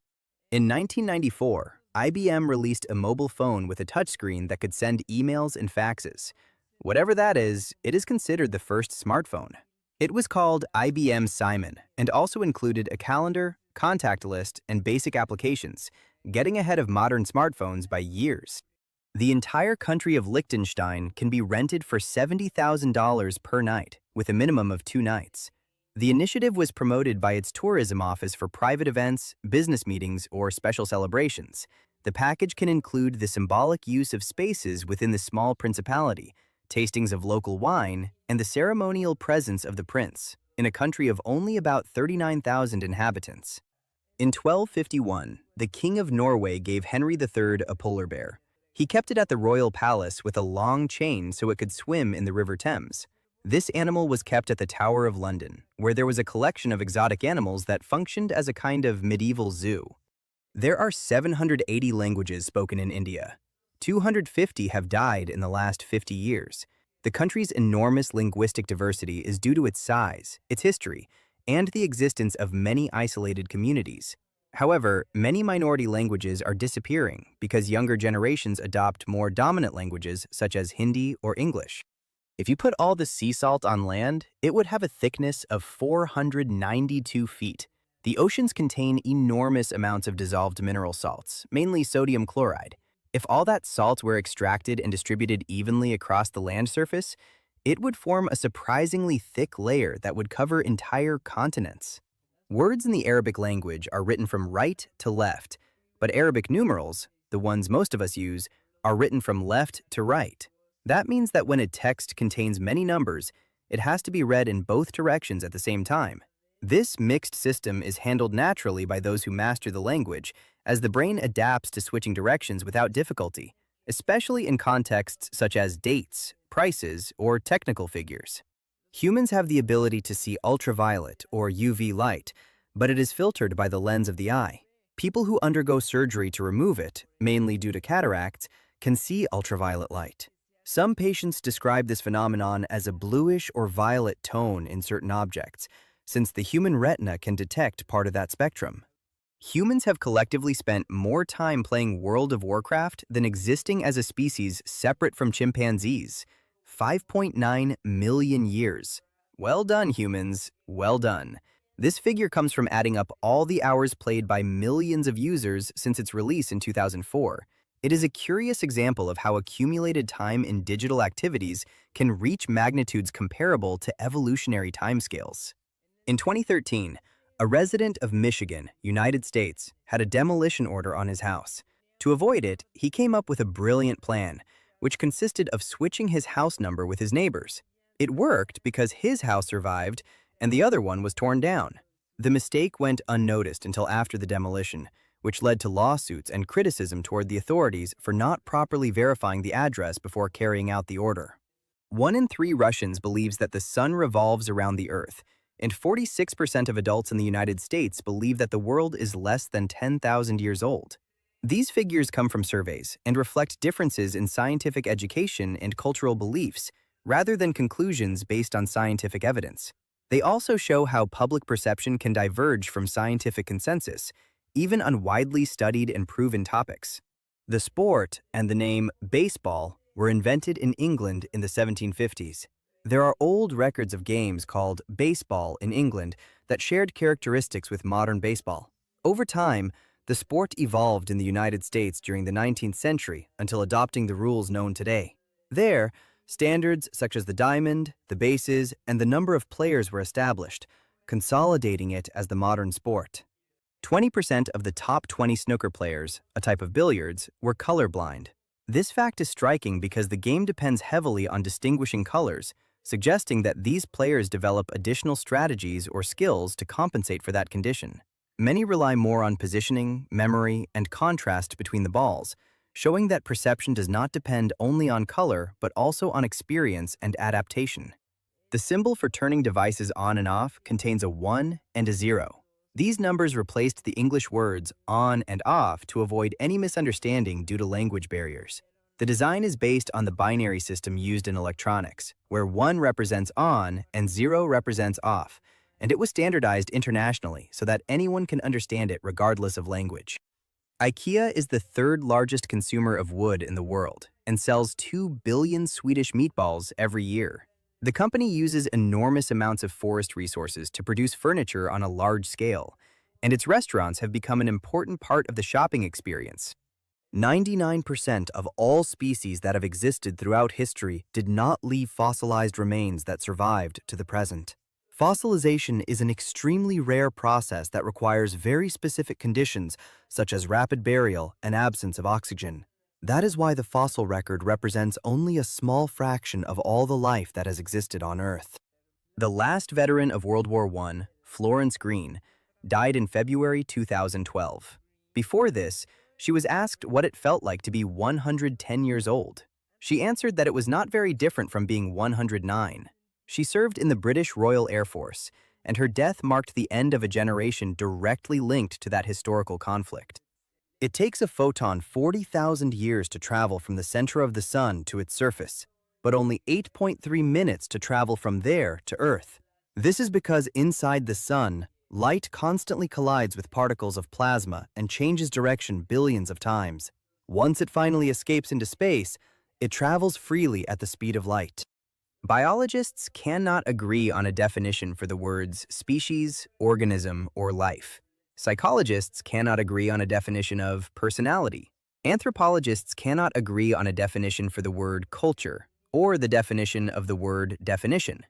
[SPEAKER 2] In 1994, IBM released a mobile phone with a touchscreen that could send emails and faxes. Whatever that is, it is considered the first smartphone. It was called IBM Simon and also included a calendar, contact list, and basic applications, getting ahead of modern smartphones by years. The entire country of Liechtenstein can be rented for $70,000 per night, with a minimum of 2 nights. The initiative was promoted by its tourism office for private events, business meetings, or special celebrations. The package can include the symbolic use of spaces within the small principality, tastings of local wine, and the ceremonial presence of the prince, in a country of only about 39,000 inhabitants. In 1251, the King of Norway gave Henry III a polar bear. He kept it at the royal palace with a long chain so it could swim in the River Thames. This animal was kept at the Tower of London, where there was a collection of exotic animals that functioned as a kind of medieval zoo. There are 780 languages spoken in India. 250 have died in the last 50 years. The country's enormous linguistic diversity is due to its size, its history, and the existence of many isolated communities. However, many minority languages are disappearing because younger generations adopt more dominant languages such as Hindi or English. If you put all the sea salt on land, it would have a thickness of 492 feet. The oceans contain enormous amounts of dissolved mineral salts, mainly sodium chloride. If all that salt were extracted and distributed evenly across the land surface, it would form a surprisingly thick layer that would cover entire continents. Words in the Arabic language are written from right to left, but Arabic numerals, the ones most of us use, are written from left to right. That means that when a text contains many numbers, it has to be read in both directions at the same time. This mixed system is handled naturally by those who master the language, as the brain adapts to switching directions without difficulty, especially in contexts such as dates, prices, or technical figures. Humans have the ability to see ultraviolet or UV light, but it is filtered by the lens of the eye. People who undergo surgery to remove it, mainly due to cataracts, can see ultraviolet light. Some patients describe this phenomenon as a bluish or violet tone in certain objects, since the human retina can detect part of that spectrum. Humans have collectively spent more time playing World of Warcraft than existing as a species separate from chimpanzees. 5.9 million years. Well done, humans. Well done. This figure comes from adding up all the hours played by millions of users since its release in 2004. It is a curious example of how accumulated time in digital activities can reach magnitudes comparable to evolutionary timescales. In 2013, a resident of Michigan, United States, had a demolition order on his house. To avoid it, he came up with a brilliant plan, which consisted of switching his house number with his neighbors. It worked because his house survived and the other one was torn down. The mistake went unnoticed until after the demolition, which led to lawsuits and criticism toward the authorities for not properly verifying the address before carrying out the order. 1 in 3 Russians believes that the sun revolves around the Earth, and 46% of adults in the United States believe that the world is less than 10,000 years old. These figures come from surveys and reflect differences in scientific education and cultural beliefs, rather than conclusions based on scientific evidence. They also show how public perception can diverge from scientific consensus, even on widely studied and proven topics. The sport and the name baseball were invented in England in the 1750s. There are old records of games called baseball in England that shared characteristics with modern baseball. Over time, the sport evolved in the United States during the 19th century until adopting the rules known today. There, standards such as the diamond, the bases, and the number of players were established, consolidating it as the modern sport. 20% of the top 20 snooker players, a type of billiards, were colorblind. This fact is striking because the game depends heavily on distinguishing colors, suggesting that these players develop additional strategies or skills to compensate for that condition. Many rely more on positioning, memory, and contrast between the balls, showing that perception does not depend only on color but also on experience and adaptation. The symbol for turning devices on and off contains a 1 and a 0. These numbers replaced the English words on and off to avoid any misunderstanding due to language barriers. The design is based on the binary system used in electronics, where 1 represents on and 0 represents off, and it was standardized internationally so that anyone can understand it regardless of language. IKEA is the third largest consumer of wood in the world and sells 2 billion Swedish meatballs every year. The company uses enormous amounts of forest resources to produce furniture on a large scale, and its restaurants have become an important part of the shopping experience. 99% of all species that have existed throughout history did not leave fossilized remains that survived to the present. Fossilization is an extremely rare process that requires very specific conditions, such as rapid burial and absence of oxygen. That is why the fossil record represents only a small fraction of all the life that has existed on Earth. The last veteran of World War I, Florence Green, died in February 2012. Before this, she was asked what it felt like to be 110 years old. She answered that it was not very different from being 109. She served in the British Royal Air Force, and her death marked the end of a generation directly linked to that historical conflict. It takes a photon 40,000 years to travel from the center of the sun to its surface, but only 8.3 minutes to travel from there to Earth. This is because inside the sun, light constantly collides with particles of plasma and changes direction billions of times. Once it finally escapes into space, it travels freely at the speed of light. Biologists cannot agree on a definition for the words species, organism, or life. Psychologists cannot agree on a definition of personality. Anthropologists cannot agree on a definition for the word culture, or the definition of the word definition.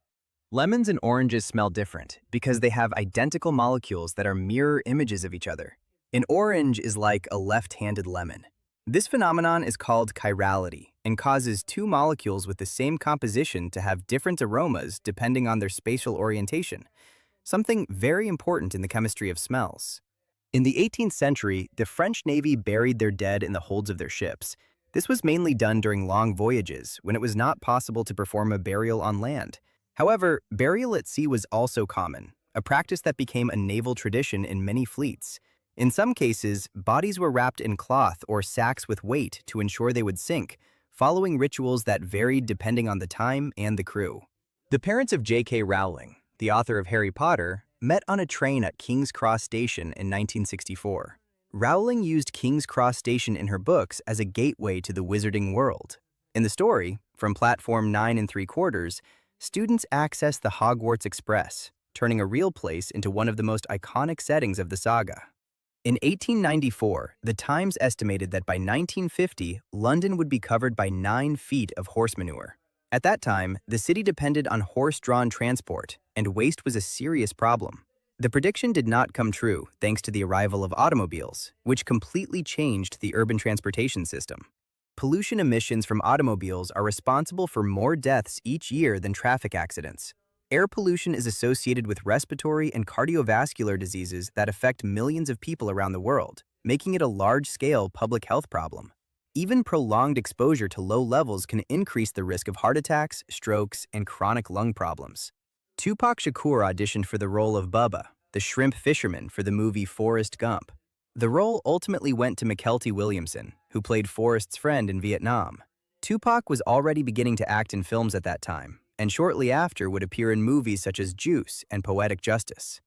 [SPEAKER 2] Lemons and oranges smell different because they have identical molecules that are mirror images of each other. An orange is like a left-handed lemon. This phenomenon is called chirality and causes two molecules with the same composition to have different aromas depending on their spatial orientation, something very important in the chemistry of smells. In the 18th century, the French Navy buried their dead in the holds of their ships. This was mainly done during long voyages when it was not possible to perform a burial on land. However, burial at sea was also common, a practice that became a naval tradition in many fleets. In some cases, bodies were wrapped in cloth or sacks with weight to ensure they would sink, following rituals that varied depending on the time and the crew. The parents of J.K. Rowling, the author of Harry Potter, met on a train at King's Cross Station in 1964. Rowling used King's Cross Station in her books as a gateway to the wizarding world. In the story, from platform 9 3/4, students access the Hogwarts Express, turning a real place into one of the most iconic settings of the saga. In 1894, the Times estimated that by 1950, London would be covered by 9 feet of horse manure. At that time, the city depended on horse-drawn transport, and waste was a serious problem. The prediction did not come true thanks to the arrival of automobiles, which completely changed the urban transportation system. Pollution emissions from automobiles are responsible for more deaths each year than traffic accidents. Air pollution is associated with respiratory and cardiovascular diseases that affect millions of people around the world, making it a large-scale public health problem. Even prolonged exposure to low levels can increase the risk of heart attacks, strokes, and chronic lung problems. Tupac Shakur auditioned for the role of Bubba, the shrimp fisherman for the movie Forrest Gump. The role ultimately went to McKelty Williamson, who played Forrest's friend in Vietnam. Tupac was already beginning to act in films at that time, and shortly after would appear in movies such as Juice and Poetic Justice.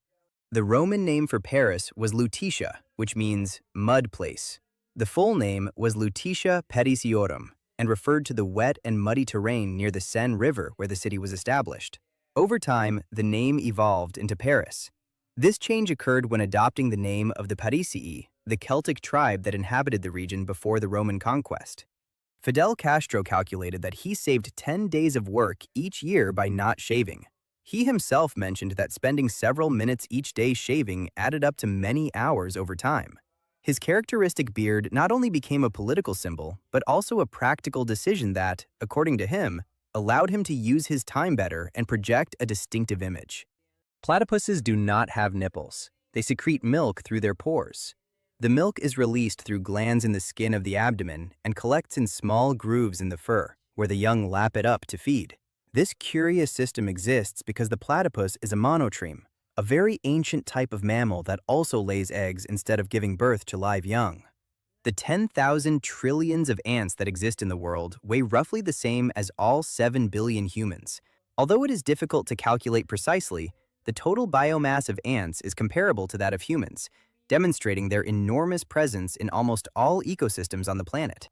[SPEAKER 2] The Roman name for Paris was Lutetia, which means mud place. The full name was Lutetia Pediciorum and referred to the wet and muddy terrain near the Seine River where the city was established. Over time, the name evolved into Paris. This change occurred when adopting the name of the Parisii, the Celtic tribe that inhabited the region before the Roman conquest. Fidel Castro calculated that he saved 10 days of work each year by not shaving. He himself mentioned that spending several minutes each day shaving added up to many hours over time. His characteristic beard not only became a political symbol, but also a practical decision that, according to him, allowed him to use his time better and project a distinctive image. Platypuses do not have nipples. They secrete milk through their pores. The milk is released through glands in the skin of the abdomen and collects in small grooves in the fur, where the young lap it up to feed. This curious system exists because the platypus is a monotreme, a very ancient type of mammal that also lays eggs instead of giving birth to live young. The 10,000 trillions of ants that exist in the world weigh roughly the same as all 7 billion humans. Although it is difficult to calculate precisely, the total biomass of ants is comparable to that of humans, demonstrating their enormous presence in almost all ecosystems on the planet.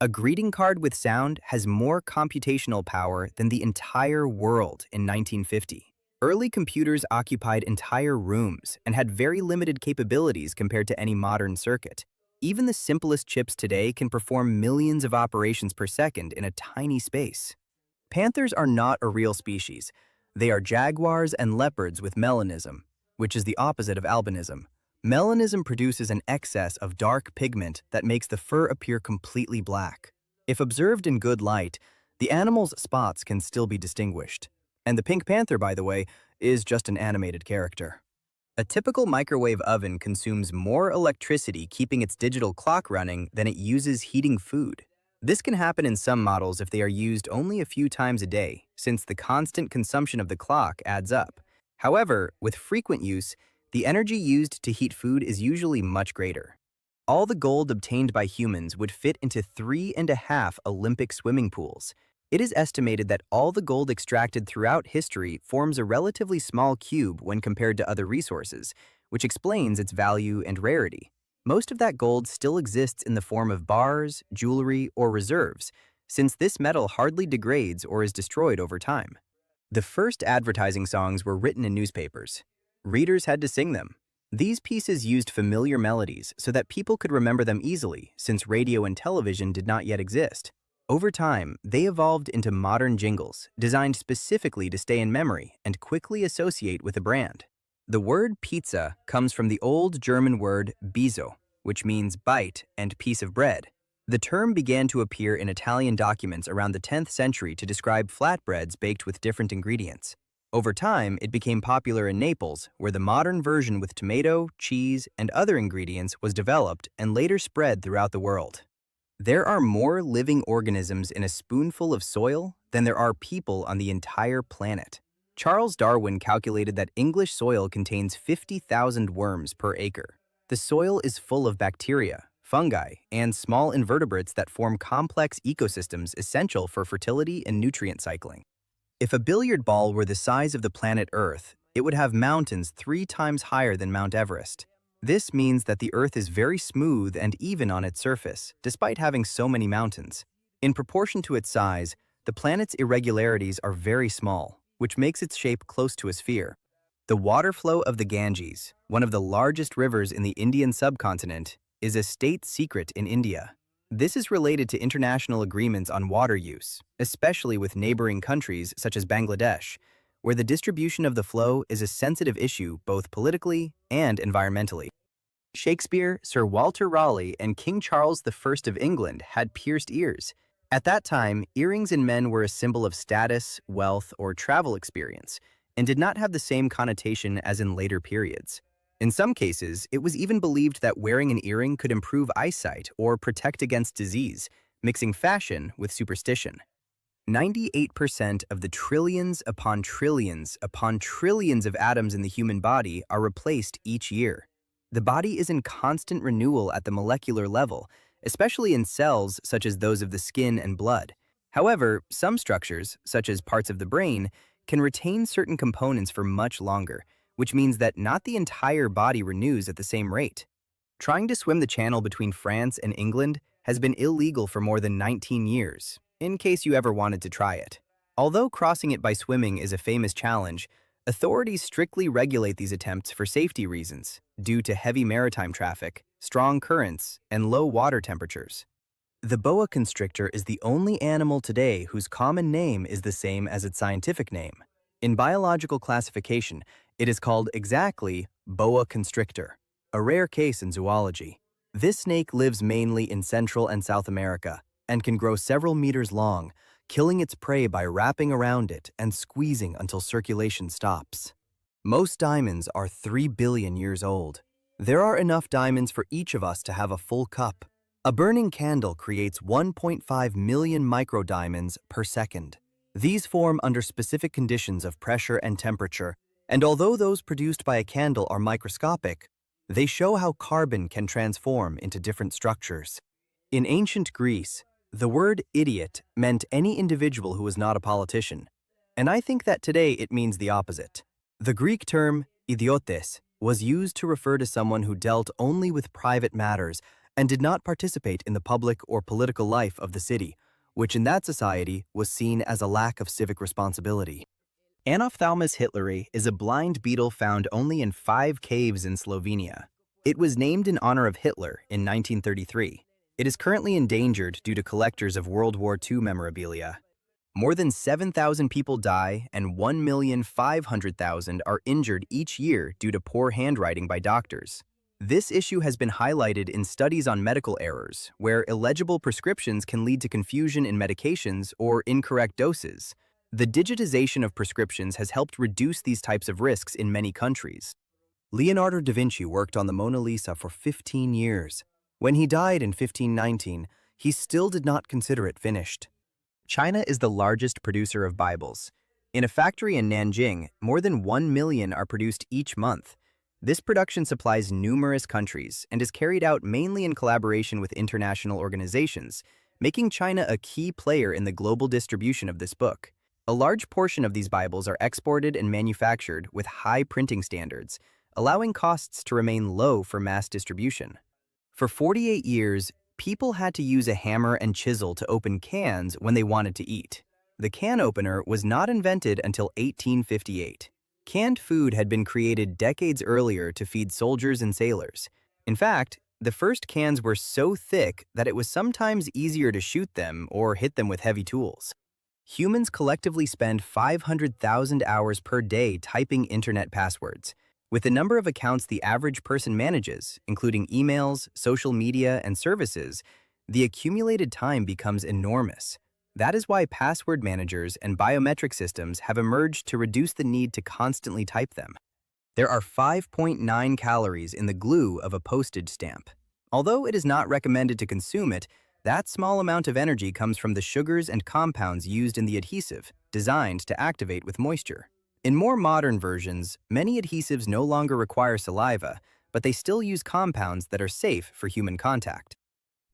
[SPEAKER 2] A greeting card with sound has more computational power than the entire world in 1950. Early computers occupied entire rooms and had very limited capabilities compared to any modern circuit. Even the simplest chips today can perform millions of operations per second in a tiny space. Panthers are not a real species. They are jaguars and leopards with melanism, which is the opposite of albinism. Melanism produces an excess of dark pigment that makes the fur appear completely black. If observed in good light, the animal's spots can still be distinguished. And the pink panther, by the way, is just an animated character. A typical microwave oven consumes more electricity keeping its digital clock running than it uses heating food. This can happen in some models if they are used only a few times a day, since the constant consumption of the clock adds up. However, with frequent use, the energy used to heat food is usually much greater. All the gold obtained by humans would fit into 3.5 Olympic swimming pools. It is estimated that all the gold extracted throughout history forms a relatively small cube when compared to other resources, which explains its value and rarity. Most of that gold still exists in the form of bars, jewelry, or reserves, since this metal hardly degrades or is destroyed over time. The first advertising songs were written in newspapers. Readers had to sing them. These pieces used familiar melodies so that people could remember them easily, since radio and television did not yet exist. Over time, they evolved into modern jingles, designed specifically to stay in memory and quickly associate with a brand. The word pizza comes from the old German word bizo, which means bite and piece of bread. The term began to appear in Italian documents around the 10th century to describe flatbreads baked with different ingredients. Over time, it became popular in Naples, where the modern version with tomato, cheese, and other ingredients was developed and later spread throughout the world. There are more living organisms in a spoonful of soil than there are people on the entire planet. Charles Darwin calculated that English soil contains 50,000 worms per acre. The soil is full of bacteria, fungi, and small invertebrates that form complex ecosystems essential for fertility and nutrient cycling. If a billiard ball were the size of the planet Earth, it would have mountains 3 times higher than Mount Everest. This means that the Earth is very smooth and even on its surface, despite having so many mountains. In proportion to its size, the planet's irregularities are very small, which makes its shape close to a sphere. The water flow of the Ganges, one of the largest rivers in the Indian subcontinent, is a state secret in India. This is related to international agreements on water use, especially with neighboring countries such as Bangladesh, where the distribution of the flow is a sensitive issue both politically and environmentally. Shakespeare, Sir Walter Raleigh, and King Charles I of England had pierced ears. At that time, earrings in men were a symbol of status, wealth, or travel experience, and did not have the same connotation as in later periods. In some cases, it was even believed that wearing an earring could improve eyesight or protect against disease, mixing fashion with superstition. 98% of the trillions upon trillions upon trillions of atoms in the human body are replaced each year. The body is in constant renewal at the molecular level, especially in cells such as those of the skin and blood. However, some structures, such as parts of the brain, can retain certain components for much longer, which means that not the entire body renews at the same rate. Trying to swim the channel between France and England has been illegal for more than 19 years, in case you ever wanted to try it. Although crossing it by swimming is a famous challenge, authorities strictly regulate these attempts for safety reasons, due to heavy maritime traffic, strong currents, and low water temperatures. The boa constrictor is the only animal today whose common name is the same as its scientific name. In biological classification, it is called exactly boa constrictor, a rare case in zoology. This snake lives mainly in Central and South America and can grow several meters long, killing its prey by wrapping around it and squeezing until circulation stops. Most diamonds are 3 billion years old. There are enough diamonds for each of us to have a full cup. A burning candle creates 1.5 million microdiamonds per second. These form under specific conditions of pressure and temperature, and although those produced by a candle are microscopic, they show how carbon can transform into different structures. In ancient Greece, the word idiot meant any individual who was not a politician, and I think that today it means the opposite. The Greek term idiotes was used to refer to someone who dealt only with private matters and did not participate in the public or political life of the city, which in that society was seen as a lack of civic responsibility. Anophthalmus hitleri is a blind beetle found only in 5 caves in Slovenia. It was named in honor of Hitler in 1933. It is currently endangered due to collectors of World War II memorabilia. More than 7,000 people die and 1,500,000 are injured each year due to poor handwriting by doctors. This issue has been highlighted in studies on medical errors, where illegible prescriptions can lead to confusion in medications or incorrect doses. The digitization of prescriptions has helped reduce these types of risks in many countries. Leonardo da Vinci worked on the Mona Lisa for 15 years. When he died in 1519, he still did not consider it finished. China is the largest producer of Bibles. In a factory in Nanjing, more than 1 million are produced each month. This production supplies numerous countries and is carried out mainly in collaboration with international organizations, making China a key player in the global distribution of this book. A large portion of these Bibles are exported and manufactured with high printing standards, allowing costs to remain low for mass distribution. For 48 years, people had to use a hammer and chisel to open cans when they wanted to eat. The can opener was not invented until 1858. Canned food had been created decades earlier to feed soldiers and sailors. In fact, the first cans were so thick that it was sometimes easier to shoot them or hit them with heavy tools. Humans collectively spend 500,000 hours per day typing internet passwords. With the number of accounts the average person manages, including emails, social media, and services, the accumulated time becomes enormous. That is why password managers and biometric systems have emerged to reduce the need to constantly type them. There are 5.9 calories in the glue of a postage stamp. Although it is not recommended to consume it, that small amount of energy comes from the sugars and compounds used in the adhesive, designed to activate with moisture. In more modern versions, many adhesives no longer require saliva, but they still use compounds that are safe for human contact.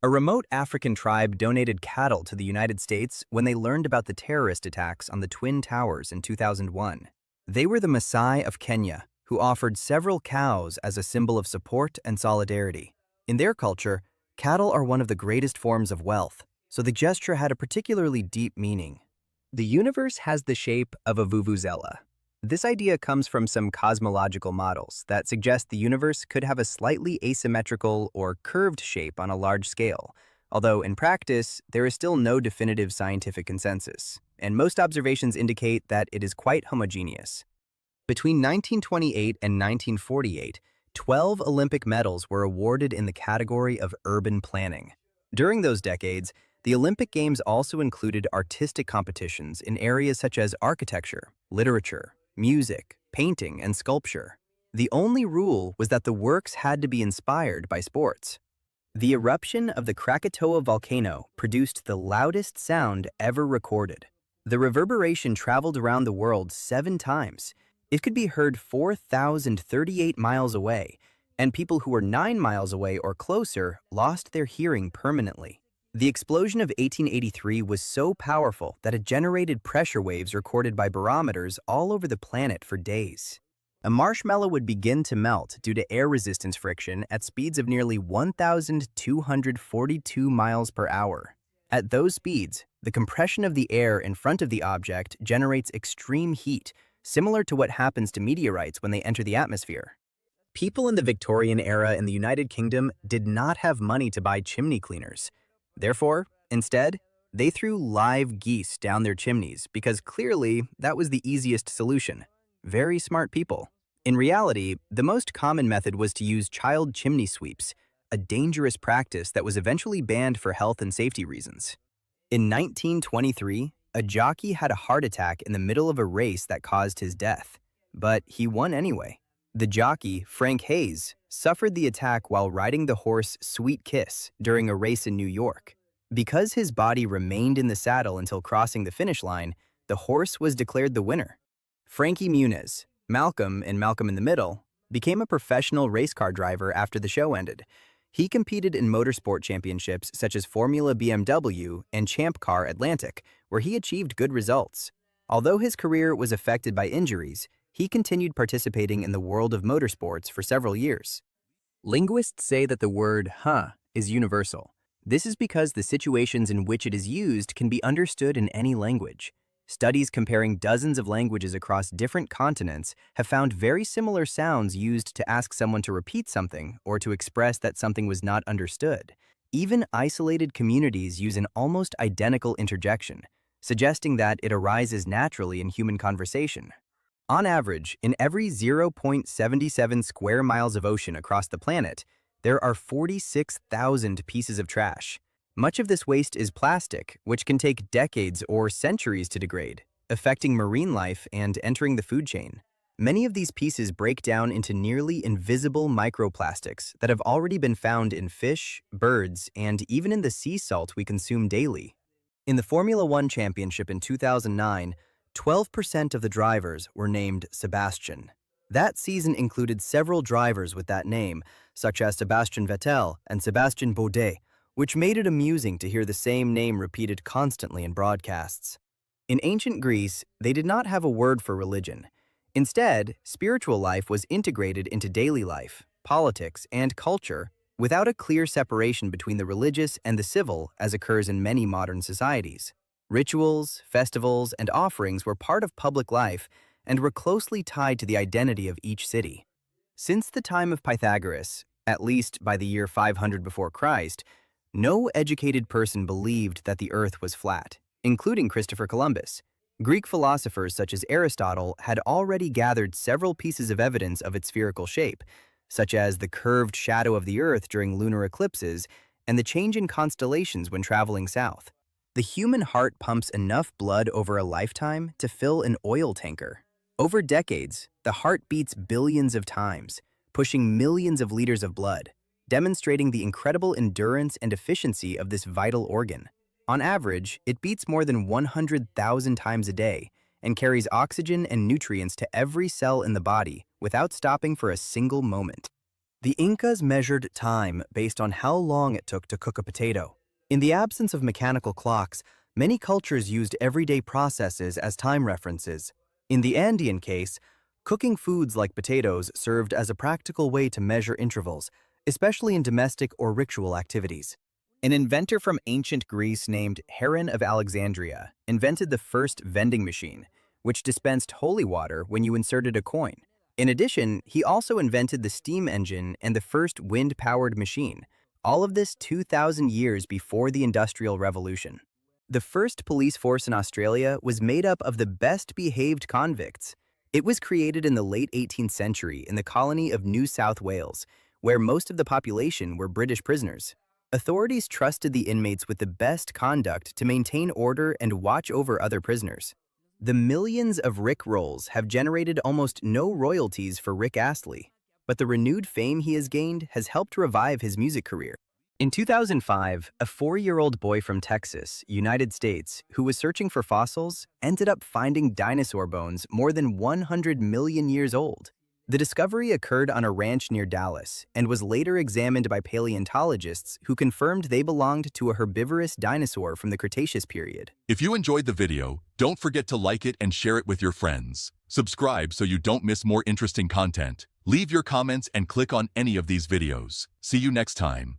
[SPEAKER 2] A remote African tribe donated cattle to the United States when they learned about the terrorist attacks on the Twin Towers in 2001. They were the Maasai of Kenya, who offered several cows as a symbol of support and solidarity. In their culture, cattle are one of the greatest forms of wealth, so the gesture had a particularly deep meaning. The universe has the shape of a vuvuzela. This idea comes from some cosmological models that suggest the universe could have a slightly asymmetrical or curved shape on a large scale, although in practice, there is still no definitive scientific consensus, and most observations indicate that it is quite homogeneous. Between 1928 and 1948, 12 Olympic medals were awarded in the category of urban planning. During those decades, the Olympic Games also included artistic competitions in areas such as architecture, literature, music, painting, and sculpture. The only rule was that the works had to be inspired by sports. The eruption of the Krakatoa volcano produced the loudest sound ever recorded. The reverberation traveled around the world 7 times. It could be heard 4,038 miles away, and people who were 9 miles away or closer lost their hearing permanently. The explosion of 1883 was so powerful that it generated pressure waves recorded by barometers all over the planet for days. A marshmallow would begin to melt due to air resistance friction at speeds of nearly 1,242 miles per hour. At those speeds, the compression of the air in front of the object generates extreme heat, similar to what happens to meteorites when they enter the atmosphere. People in the Victorian era in the United Kingdom did not have money to buy chimney cleaners. Therefore, instead, they threw live geese down their chimneys because clearly that was the easiest solution. Very smart people. In reality, the most common method was to use child chimney sweeps, a dangerous practice that was eventually banned for health and safety reasons. In 1923, a jockey had a heart attack in the middle of a race that caused his death, but he won anyway. The jockey, Frank Hayes, suffered the attack while riding the horse Sweet Kiss during a race in New York. Because his body remained in the saddle until crossing the finish line, the horse was declared the winner. Frankie Muniz, Malcolm in Malcolm in the Middle, became a professional race car driver after the show ended. He competed in motorsport championships such as Formula BMW and Champ Car Atlantic, where he achieved good results. Although his career was affected by injuries, he continued participating in the world of motorsports for several years. Linguists say that the word huh is universal. This is because the situations in which it is used can be understood in any language. Studies comparing dozens of languages across different continents have found very similar sounds used to ask someone to repeat something or to express that something was not understood. Even isolated communities use an almost identical interjection, suggesting that it arises naturally in human conversation. On average, in every 0.77 square miles of ocean across the planet, there are 46,000 pieces of trash. Much of this waste is plastic, which can take decades or centuries to degrade, affecting marine life and entering the food chain. Many of these pieces break down into nearly invisible microplastics that have already been found in fish, birds, and even in the sea salt we consume daily. In the Formula One Championship in 2009, 12% of the drivers were named Sebastian. That season included several drivers with that name, such as Sebastian Vettel and Sebastian Bourdais, which made it amusing to hear the same name repeated constantly in broadcasts. In ancient Greece, they did not have a word for religion. Instead, spiritual life was integrated into daily life, politics, and culture without a clear separation between the religious and the civil as occurs in many modern societies. Rituals, festivals, and offerings were part of public life and were closely tied to the identity of each city. Since the time of Pythagoras, at least by the year 500 before Christ, no educated person believed that the earth was flat, including Christopher Columbus. Greek philosophers such as Aristotle had already gathered several pieces of evidence of its spherical shape, such as the curved shadow of the earth during lunar eclipses and the change in constellations when traveling south. The human heart pumps enough blood over a lifetime to fill an oil tanker. Over decades, the heart beats billions of times, pushing millions of liters of blood, demonstrating the incredible endurance and efficiency of this vital organ. On average, it beats more than 100,000 times a day and carries oxygen and nutrients to every cell in the body without stopping for a single moment. The Incas measured time based on how long it took to cook a potato. In the absence of mechanical clocks, many cultures used everyday processes as time references. In the Andean case, cooking foods like potatoes served as a practical way to measure intervals, especially in domestic or ritual activities. An inventor from ancient Greece named Heron of Alexandria invented the first vending machine, which dispensed holy water when you inserted a coin. In addition, he also invented the steam engine and the first wind-powered machine, all of this 2,000 years before the Industrial Revolution. The first police force in Australia was made up of the best-behaved convicts. It was created in the late 18th century in the colony of New South Wales, where most of the population were British prisoners. Authorities trusted the inmates with the best conduct to maintain order and watch over other prisoners. The millions of Rick rolls have generated almost no royalties for Rick Astley, but the renewed fame he has gained has helped revive his music career. In 2005, a 4-year-old boy from Texas, United States, who was searching for fossils, ended up finding dinosaur bones more than 100 million years old. The discovery occurred on a ranch near Dallas and was later examined by paleontologists who confirmed they belonged to a herbivorous dinosaur from the Cretaceous period.
[SPEAKER 1] If you enjoyed the video, don't forget to like it and share it with your friends. Subscribe so you don't miss more interesting content. Leave your comments and click on any of these videos. See you next time.